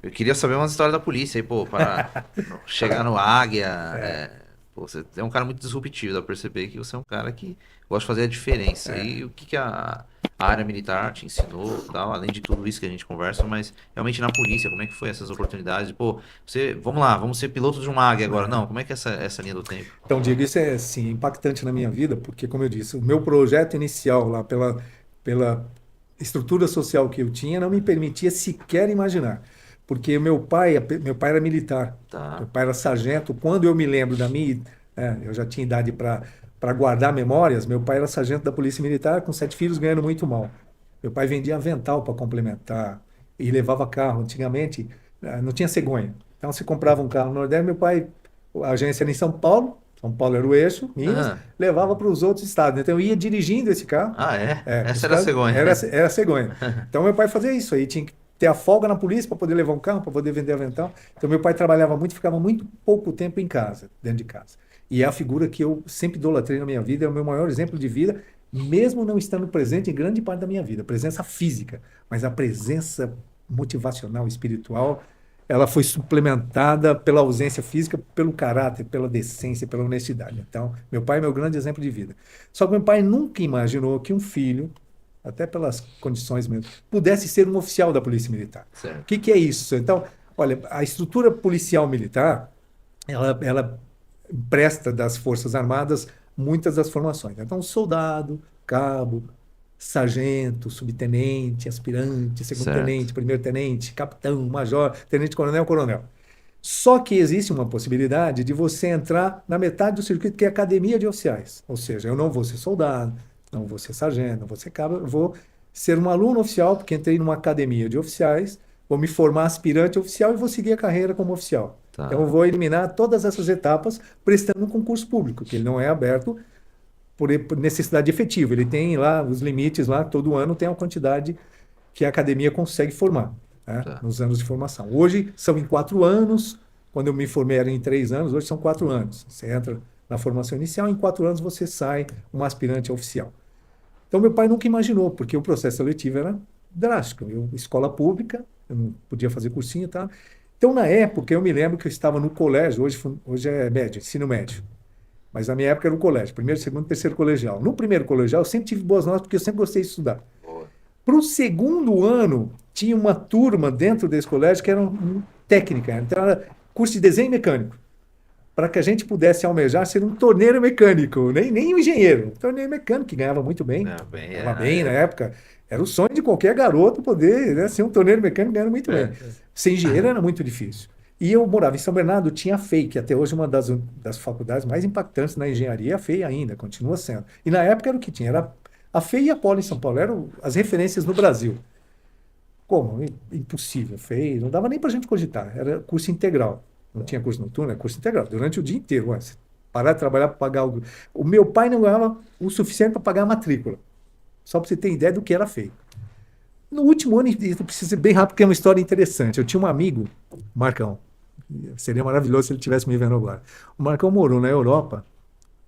Eu queria saber umas histórias da polícia aí, pô, para chegar no Águia. Pô, você é um cara muito disruptivo, dá pra perceber que você é um cara que gosta de fazer a diferença. É. E o que que a área militar te ensinou, tal, além de tudo isso que a gente conversa, mas realmente na polícia, como é que foi essas oportunidades? Pô, você, vamos lá, vamos ser piloto de uma Águia agora. Não, como é que é essa linha do tempo? Então, Diego, isso é assim, impactante na minha vida, porque, como eu disse, o meu projeto inicial lá, pela estrutura social que eu tinha, não me permitia sequer imaginar. Porque meu pai era militar, meu Tá. pai era sargento. Quando eu me lembro eu já tinha idade para guardar memórias, meu pai era sargento da Polícia Militar, com 7 filhos, ganhando muito mal. Meu pai vendia avental para complementar e levava carro. Antigamente, não tinha cegonha. Então, se comprava um carro no Nordeste, meu pai, a agência era em São Paulo, São Paulo era o eixo, Minas, Aham. levava para os outros estados. Então, eu ia dirigindo esse carro, Ah, é? os Essa era a caras, cegonha. era cegonha. Então, meu pai fazia isso aí, tinha que ter a folga na polícia para poder levar um carro, para poder vender avental. Então, meu pai trabalhava muito, ficava muito pouco tempo em casa, dentro de casa. E é a figura que eu sempre idolatrei na minha vida, é o meu maior exemplo de vida, mesmo não estando presente em grande parte da minha vida. Presença física, mas a presença motivacional, espiritual, ela foi suplementada pela ausência física, pelo caráter, pela decência, pela honestidade. Então, meu pai é meu grande exemplo de vida. Só que meu pai nunca imaginou que um filho, até pelas condições mesmo, pudesse ser um oficial da Polícia Militar. O Certo. que é isso? Então, olha, a estrutura policial militar, ela presta das Forças Armadas muitas das formações. Então, soldado, cabo, sargento, subtenente, aspirante, Certo. segundo-tenente, primeiro-tenente, capitão, major, tenente-coronel, coronel. Só que existe uma possibilidade de você entrar na metade do circuito, que é a academia de oficiais. Ou seja, eu não vou ser soldado, não vou ser sargento, não vou ser cabo, eu vou ser um aluno oficial, porque entrei numa academia de oficiais, vou me formar aspirante oficial e vou seguir a carreira como oficial. Então, eu Tá. vou eliminar todas essas etapas prestando um concurso público, que ele não é aberto por necessidade efetiva. Ele tem lá os limites, lá todo ano tem a quantidade que a academia consegue formar, né, Tá. nos anos de formação. Hoje são em 4 anos, quando eu me formei era em 3 anos, hoje são 4 anos. Você entra na formação inicial, em 4 anos você sai um aspirante oficial. Então, meu pai nunca imaginou, porque o processo seletivo era drástico. Escola pública, eu não podia fazer cursinho, tá? Então, na época, eu me lembro que eu estava no colégio, hoje é médio, ensino médio. Mas na minha época era o colégio, primeiro, segundo, terceiro colegial. No primeiro colegial, eu sempre tive boas notas, porque eu sempre gostei de estudar. Boa. Para o segundo ano, tinha uma turma dentro desse colégio que era técnica, então era curso de desenho mecânico, para que a gente pudesse almejar ser um torneiro mecânico, nem um engenheiro, um torneiro mecânico que Não, bem, ganhava na bem na época. época. Era o sonho de qualquer garoto poder, né, ser um torneiro mecânico ganhando muito bem. É. Ser engenheiro era muito difícil. E eu morava em São Bernardo, tinha a FEI, que até hoje é uma das faculdades mais impactantes na engenharia, a FEI ainda, continua sendo. E na época era o que tinha, era a FEI e a Poli em São Paulo, eram as referências no Brasil. Como? Impossível, FEI, não dava nem para a gente cogitar, era curso integral. Não tinha curso noturno, era curso integral, durante o dia inteiro. Ué, parar de trabalhar para pagar o. O meu pai não ganhava o suficiente para pagar a matrícula. Só para você ter ideia do que era feito. No último ano, isso precisa ser bem rápido, porque é uma história interessante. Eu tinha um amigo, Marcão, seria maravilhoso se ele estivesse me vendo agora. O Marcão morou na Europa,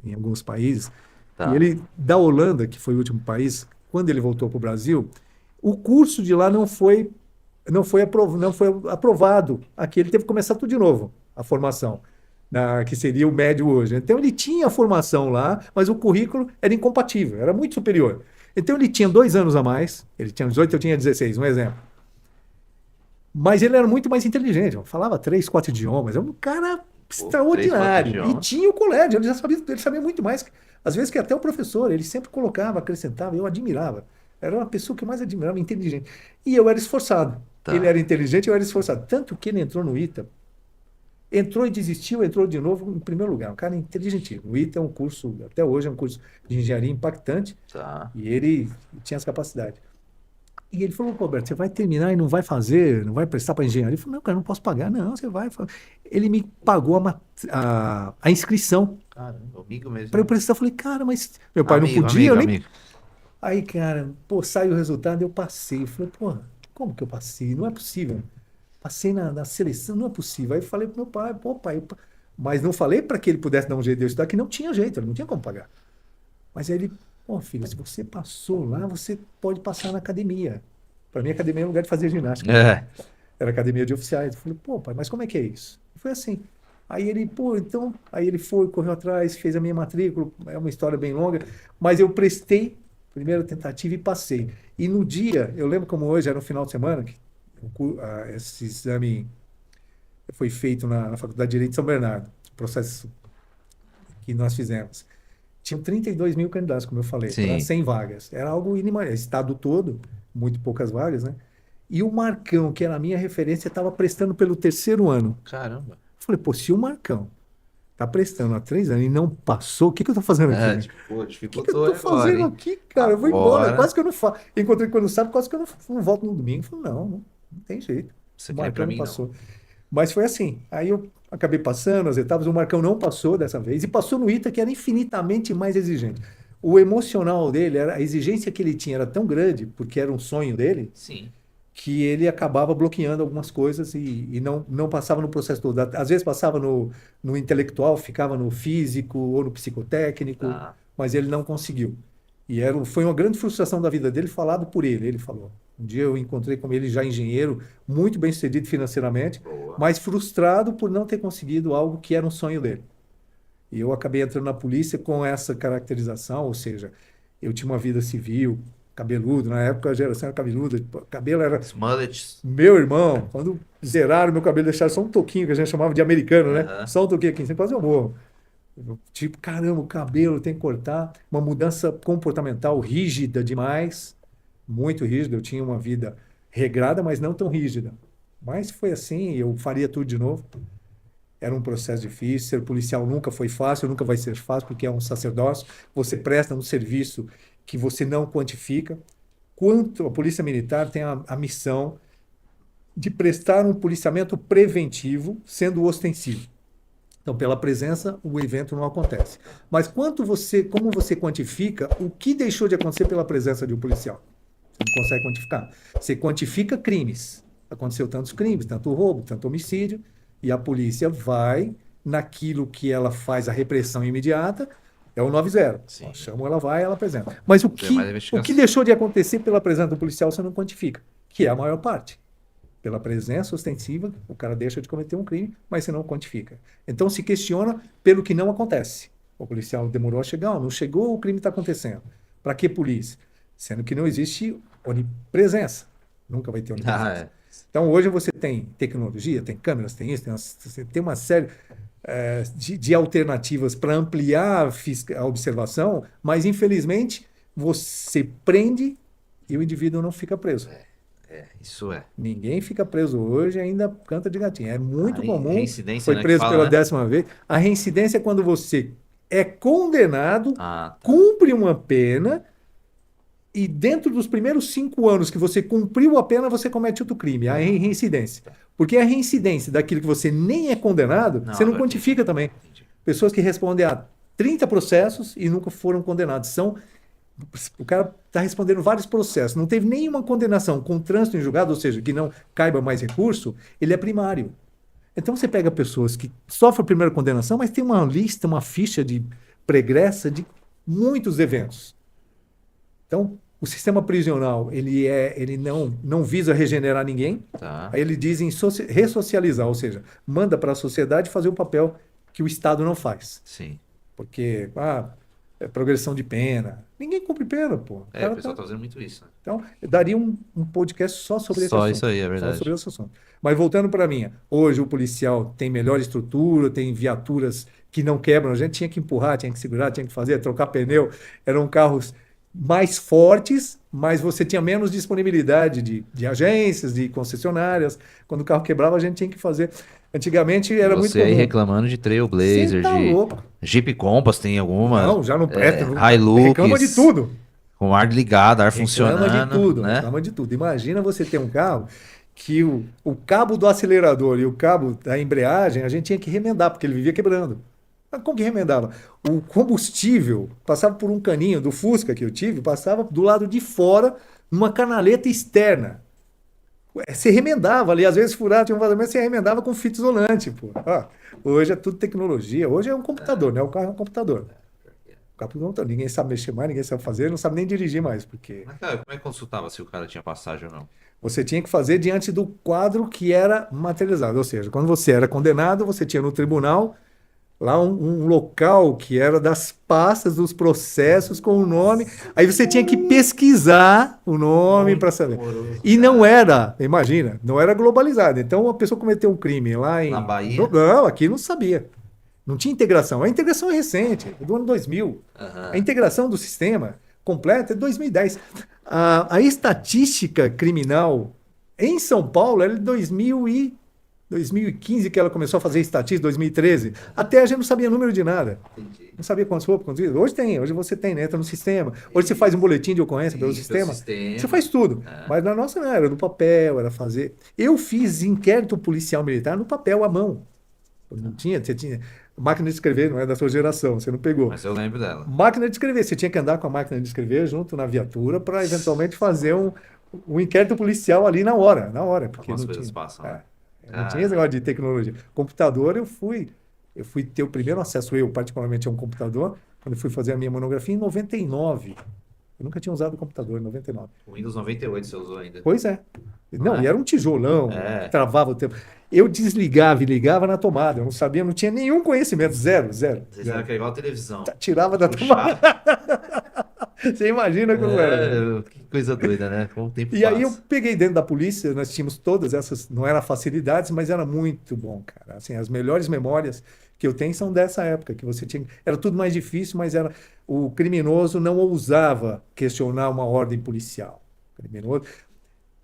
em alguns países, e Tá. ele, da Holanda, que foi o último país, quando ele voltou para o Brasil, o curso de lá não foi aprovado. Aqui ele teve que começar tudo de novo, a formação, que seria o médio hoje. Então ele tinha a formação lá, mas o currículo era incompatível, era muito superior. Então ele tinha 2 anos a mais, ele tinha 18, eu tinha 16, um exemplo. Mas ele era muito mais inteligente, falava 3, 4 idiomas, era um cara Pô, três, quatro extraordinário. E idiomas. tinha o colégio, ele sabia muito mais, às vezes, que até o professor, ele sempre colocava, acrescentava, eu admirava. Era uma pessoa que eu mais admirava, inteligente. E eu era esforçado. Ele Tá. era inteligente, eu era esforçado. Tanto que ele entrou no ITA, entrou e desistiu, entrou de novo em primeiro lugar. Um cara inteligentíssimo. O ITA é um curso, até hoje, é um curso de engenharia impactante, Tá. e ele tinha as capacidades. E ele falou, Roberto, você vai terminar e não vai fazer, não vai prestar para engenharia? Eu falei, não, cara, não posso pagar. Não, você vai. Ele me pagou a inscrição Caramba, amigo mesmo, para eu hein? prestar. Eu falei, cara, mas meu pai não Amigo, podia, eu amigo, nem. amigo. Aí, cara, pô, saiu o resultado, eu passei. Eu falei, pô, como que eu passei? Não é possível. Passei na seleção, não é possível. Aí eu falei pro meu pai, pô, pai, mas não falei para que ele pudesse dar um jeito de eu estudar, que não tinha jeito, ele não tinha como pagar. Mas aí ele, pô, filho, se você passou lá, você pode passar na academia. Para mim, academia é um lugar de fazer ginástica. É. Era academia de oficiais. Eu falei, pô, pai, mas como é que é isso? Foi assim. Aí ele, pô, então, aí ele foi, correu atrás, fez a minha matrícula, é uma história bem longa, mas eu prestei, primeira tentativa e passei. E no dia, eu lembro como hoje, era no final de semana, que esse exame foi feito na Faculdade de Direito de São Bernardo, o processo que nós fizemos. Tinham 32 mil candidatos, como eu falei, para Sim. 100 vagas. Era algo inimaginável. Estado todo, muito poucas vagas, né? E o Marcão, que era a minha referência, estava prestando pelo terceiro ano. Caramba. Eu falei, pô, se o Marcão está prestando há 3 anos e não passou, o que que eu estou fazendo aqui, É, né? tipo, pô, O que que eu dificultou estou agora, fazendo hein? aqui, cara? Eu vou embora. Agora, Quase que eu não faço. Encontrei quando sabe, quase que eu não volto no domingo. Eu falei, não tem jeito. isso O aqui não é pra Marcão não mim, não. passou. Mas foi assim. Aí eu acabei passando as etapas, o Marcão não passou dessa vez, e passou no ITA, que era infinitamente mais exigente. O emocional dele, a exigência que ele tinha era tão grande, porque era um sonho dele, Sim. que ele acabava bloqueando algumas coisas e não passava no processo todo. Às vezes passava no intelectual, ficava no físico ou no psicotécnico, Tá. mas ele não conseguiu. E foi uma grande frustração da vida dele, falado por ele. Ele falou. Um dia eu encontrei com ele já engenheiro, muito bem sucedido financeiramente, Boa. mas frustrado por não ter conseguido algo que era um sonho dele. E eu acabei entrando na polícia com essa caracterização, ou seja, eu tinha uma vida civil, cabeludo, na época a geração era cabeluda, cabelo era Smullets. meu irmão, quando zeraram meu cabelo, deixaram só um toquinho, que a gente chamava de americano, né? Aham. Só um toquinho aqui, assim, quase eu morro. Tipo, caramba, o cabelo tem que cortar. Uma mudança comportamental rígida demais, muito rígida. Eu tinha uma vida regrada, mas não tão rígida. Mas foi assim, eu faria tudo de novo. Era um processo difícil. Ser policial nunca foi fácil, nunca vai ser fácil, porque é um sacerdócio. Você presta um serviço que você não quantifica. Quanto a Polícia Militar tem a missão de prestar um policiamento preventivo, sendo ostensivo. Então, pela presença, o evento não acontece. Mas como você quantifica o que deixou de acontecer pela presença de um policial? Você não consegue quantificar. Você quantifica crimes. Aconteceu tantos crimes, tanto roubo, tanto homicídio, e a polícia vai naquilo que ela faz a repressão imediata, é o 90. Sim. Chama, ela vai, ela apresenta. Mas Tem mais o que investigação. deixou de acontecer pela presença do policial, você não quantifica, que é a maior parte. Pela presença ostensiva, o cara deixa de cometer um crime, mas você não quantifica. Então se questiona pelo que não acontece. O policial demorou a chegar, não chegou, o crime está acontecendo. Para que polícia? Sendo que não existe onipresença. Nunca vai ter Ah, onipresença. é. Então hoje você tem tecnologia, tem câmeras, tem isso, você tem uma série de alternativas para ampliar a observação, mas infelizmente você prende e o indivíduo não fica preso. Isso é. Ninguém fica preso hoje e ainda canta de gatinho. É muito comum. Reincidência, Foi né, que preso pela fala, né? 10ª vez. A reincidência é quando você é condenado, Ah, tá. cumpre uma pena e dentro dos primeiros 5 anos que você cumpriu a pena, você comete outro crime. A reincidência. Porque a reincidência daquilo que você nem é condenado, Não, você não agora quantifica entendi. também. Entendi. Pessoas que respondem a 30 processos e nunca foram condenados. O cara está respondendo vários processos, não teve nenhuma condenação com trânsito em julgado, ou seja, que não caiba mais recurso, ele é primário. Então você pega pessoas que sofrem a primeira condenação, mas tem uma lista, uma ficha de pregressa de muitos eventos. Então, o sistema prisional, ele não visa regenerar ninguém, Tá. aí ele diz em ressocializar, ou seja, manda para a sociedade fazer o papel que o Estado não faz. Sim. Porque, é progressão de pena. Ninguém cumpre pena, pô. O É, o cara pessoal tá fazendo muito isso, né? Então, eu daria um podcast só sobre esse Só assunto. isso aí, é Só verdade. sobre esse assunto. Mas voltando para mim, hoje o policial tem melhor estrutura, tem viaturas que não quebram. A gente tinha que empurrar, tinha que segurar, tinha que fazer, trocar pneu. Eram carros mais fortes, mas você tinha menos disponibilidade de agências, de concessionárias. Quando o carro quebrava, a gente tinha que fazer. Antigamente era muito Você aí comum. reclamando de Você Trailblazer, tá de louco. Jeep Compass, tem alguma, Não, já não presta. Hilux, Reclama de tudo. com ar ligado, ar Reclama de funcionando, tudo, né? reclama de tudo. Imagina você ter um carro que o cabo do acelerador e o cabo da embreagem a gente tinha que remendar, porque ele vivia quebrando. Mas como que remendava? O combustível passava por um caninho do Fusca que eu tive, passava do lado de fora, numa canaleta externa. Você remendava ali, às vezes furava, tinha um vazamento, você remendava com fita isolante, pô. Hoje é tudo tecnologia, hoje é um computador, né? O carro é um computador. O carro é um computador. Ninguém sabe mexer mais, ninguém sabe fazer, não sabe nem dirigir mais, porque Mas, cara, como é que consultava se o cara tinha passagem ou não? você tinha que fazer diante do quadro que era materializado. Ou seja, quando você era condenado, você tinha no tribunal lá um local que era das pastas dos processos com o nome. Aí você tinha que pesquisar o nome para saber. Horroroso, E não cara. era, imagina, não era globalizado. Então, uma pessoa cometeu um crime lá Na em. Bahia? Não, aqui não sabia. Não tinha integração. A integração é recente, é do ano 2000. A Aham. integração do sistema completa é 2010. A estatística criminal em São Paulo era de 2015 que ela começou a fazer estatística, 2013. Até a gente não sabia número de nada. Entendi. Não sabia quantos foram, quantos. Hoje tem, hoje você tem, né? Entra no sistema. Hoje você faz um boletim de ocorrência pelo Sim, pelo sistema. Você sistema. faz tudo. É. Mas na nossa não era no papel, era fazer. Eu fiz inquérito policial militar no papel à mão. Não tinha, você tinha. Máquina de escrever não é da sua geração, você não pegou. Mas eu lembro dela. Máquina de escrever, você tinha que andar com a máquina de escrever junto na viatura para eventualmente fazer um inquérito policial ali na hora, porque Algumas não coisas tinha. passam, né? Não tinha esse Cara, negócio de tecnologia. Computador, eu fui ter o primeiro acesso, eu particularmente, a um computador, quando eu fui fazer a minha monografia em 99. Eu nunca tinha usado computador em 99. o Windows 98 você usou ainda, Pois é. não Não, e é? era um tijolão, É. travava o tempo. Eu desligava e ligava na tomada, eu não sabia, não tinha nenhum conhecimento, zero, zero. Vocês eram que é igual a televisão. Tirava da tomada. Puxar. Você imagina como era. É, que coisa doida, né? Como o tempo E aí eu passa. peguei dentro da polícia, nós tínhamos todas essas, não eram facilidades, mas era muito bom, cara. Assim, as melhores memórias que eu tenho são dessa época, que você tinha, era tudo mais difícil, mas era o criminoso não ousava questionar uma ordem policial. Criminoso,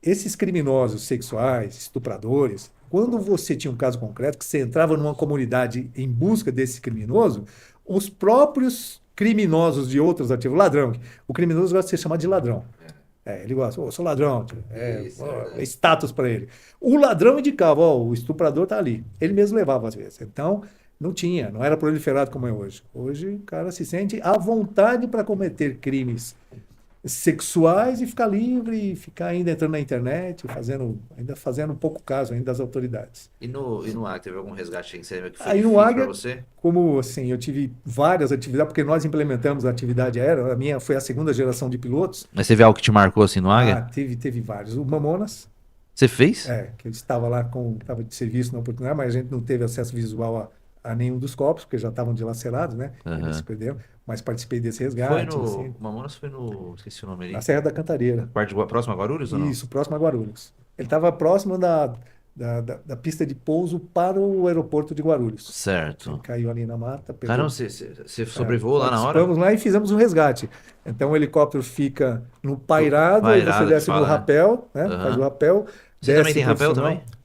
esses criminosos sexuais, estupradores, quando você tinha um caso concreto, que você entrava numa comunidade em busca desse criminoso, os próprios criminosos de outros ativos, ladrão, o criminoso gosta de ser chamado de ladrão. Ele gosta, sou ladrão, Isso, é verdade. status para ele. O ladrão indicava, o estuprador está ali. Ele mesmo levava às vezes. Então, não tinha, não era proliferado como é hoje. Hoje o cara se sente à vontade para cometer crimes sexuais e ficar livre, e ficar ainda entrando na internet, ainda fazendo pouco caso ainda das autoridades. E no Acre, teve algum resgate que você lembra que foi Aí no difícil pra Águia, você? como assim, eu tive várias atividades, porque nós implementamos a atividade aérea, a minha foi a segunda geração de pilotos. Mas teve algo que te marcou assim no Águia? Teve vários. O Mamonas, Você fez? que ele estava lá estava de serviço na oportunidade, mas a gente não teve acesso visual a nenhum dos corpos, porque já estavam dilacerados, né? Eles se Aham. perderam, mas participei desse Foi resgate, no. assim, Mamonas foi no. Esqueci o nome na ali. Serra da Cantareira. Próximo a Guarulhos ou não? Isso, próximo a Guarulhos. Ele estava próximo da pista de pouso para o aeroporto de Guarulhos. Ele Certo. caiu ali na mata, Caramba, pegou. você sobrevoou lá na hora? Participamos lá e fizemos um resgate. Então o helicóptero fica no pairado, aí você Pairada que desce no fala, né? rapel, né? Faz o Aham. rapel, Você também desce tem rapel profissional. também?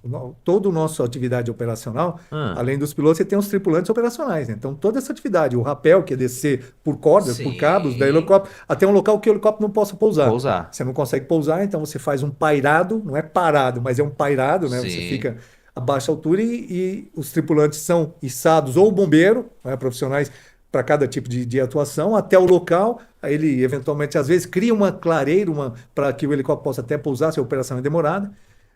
Toda a nossa atividade operacional, Ah, além dos pilotos, você tem os tripulantes operacionais. Então toda essa atividade, o rapel, que é descer por cordas, por cabos, da sim. helicóptero, até um local que o helicóptero não possa pousar. Pousar. Você não consegue pousar, então você faz um pairado, não é parado, mas é um pairado, né? Você Sim. fica a baixa altura e os tripulantes são içados ou bombeiro, né, profissionais para cada tipo de atuação, até o local. Aí ele eventualmente, às vezes, cria uma clareira para que o helicóptero possa até pousar se a operação é demorada.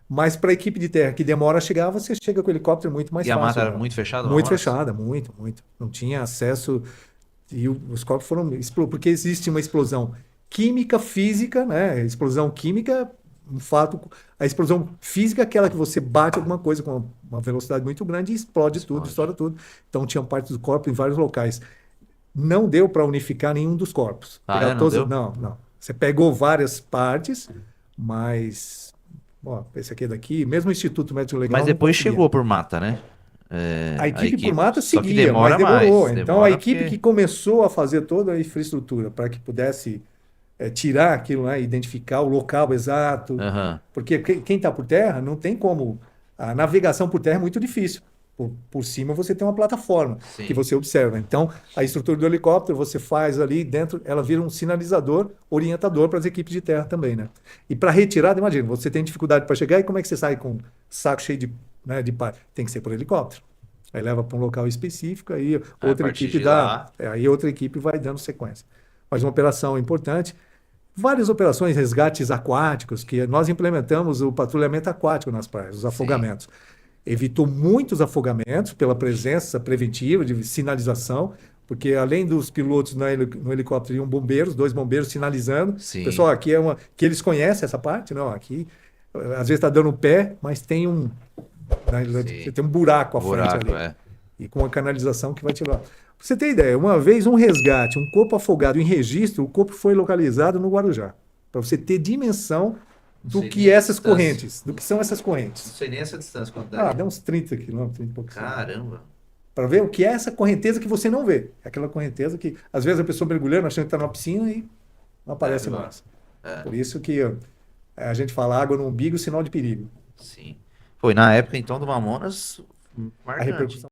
Mas para a equipe de terra que demora a chegar, você chega com o helicóptero muito mais E a mata fácil. era Né? muito fechada, Muito Mamonas? fechada, muito, muito. Não tinha acesso. E os corpos foram. Porque existe uma explosão química, física, né? Explosão química, um fato. A explosão física é aquela que você bate alguma coisa com uma velocidade muito grande e explode tudo, Explode. estoura tudo. Então tinha parte do corpo em vários locais. Não deu para unificar nenhum dos corpos. Ah, Pegar não todos, deu? não, não. Você pegou várias partes, mas. Ó, esse aqui é daqui, mesmo o Instituto Médico Legal. Mas não depois conseguia. chegou por mata, né? A equipe por mata Só que seguia, mas demora demorou. mais. Então a Demora equipe porque... que começou a fazer toda a infraestrutura para que pudesse tirar aquilo, né, identificar o local exato, Aham. porque quem está por terra não tem como. A navegação por terra é muito difícil. Por cima você tem uma plataforma Sim. que você observa. Então, a estrutura do helicóptero você faz ali dentro, ela vira um sinalizador, orientador para as equipes de terra também, né? E para retirada, imagina, você tem dificuldade para chegar e como é que você sai com um saco cheio de pá? Tem que ser por helicóptero. Aí leva para um local específico, aí Aí, a outra partir equipe de dá, lá- aí outra equipe vai dando sequência. Mas uma operação importante. Várias operações, resgates aquáticos, que nós implementamos o patrulhamento aquático nas praias, os afogamentos. Evitou muitos afogamentos pela presença preventiva de sinalização, porque além dos pilotos no helicóptero iam bombeiros, 2 bombeiros sinalizando. Sim. Pessoal, aqui que eles conhecem essa parte, não, aqui Às vezes está dando pé, mas tem um, né, Sim. tem um buraco à frente Buraco, ali. é. E com a canalização que vai te levar. Pra você ter ideia, uma vez um resgate, um corpo afogado em registro, o corpo foi localizado no Guarujá. Para você ter dimensão Não do sei nem que a essas distância. correntes, do que são essas Não correntes. sei nem essa distância quanto Ah, daria. dá uns 30 quilômetros, 30 e poucos quilômetros. Caramba. Para ver o que é essa correnteza que você não vê. É aquela correnteza que, às vezes, a pessoa mergulhando, achando que está na piscina e não aparece Deve lá. mais. É, Por isso que a gente fala água no umbigo, sinal de perigo. sim. Foi na época então do Mamonas A marcante. repercussão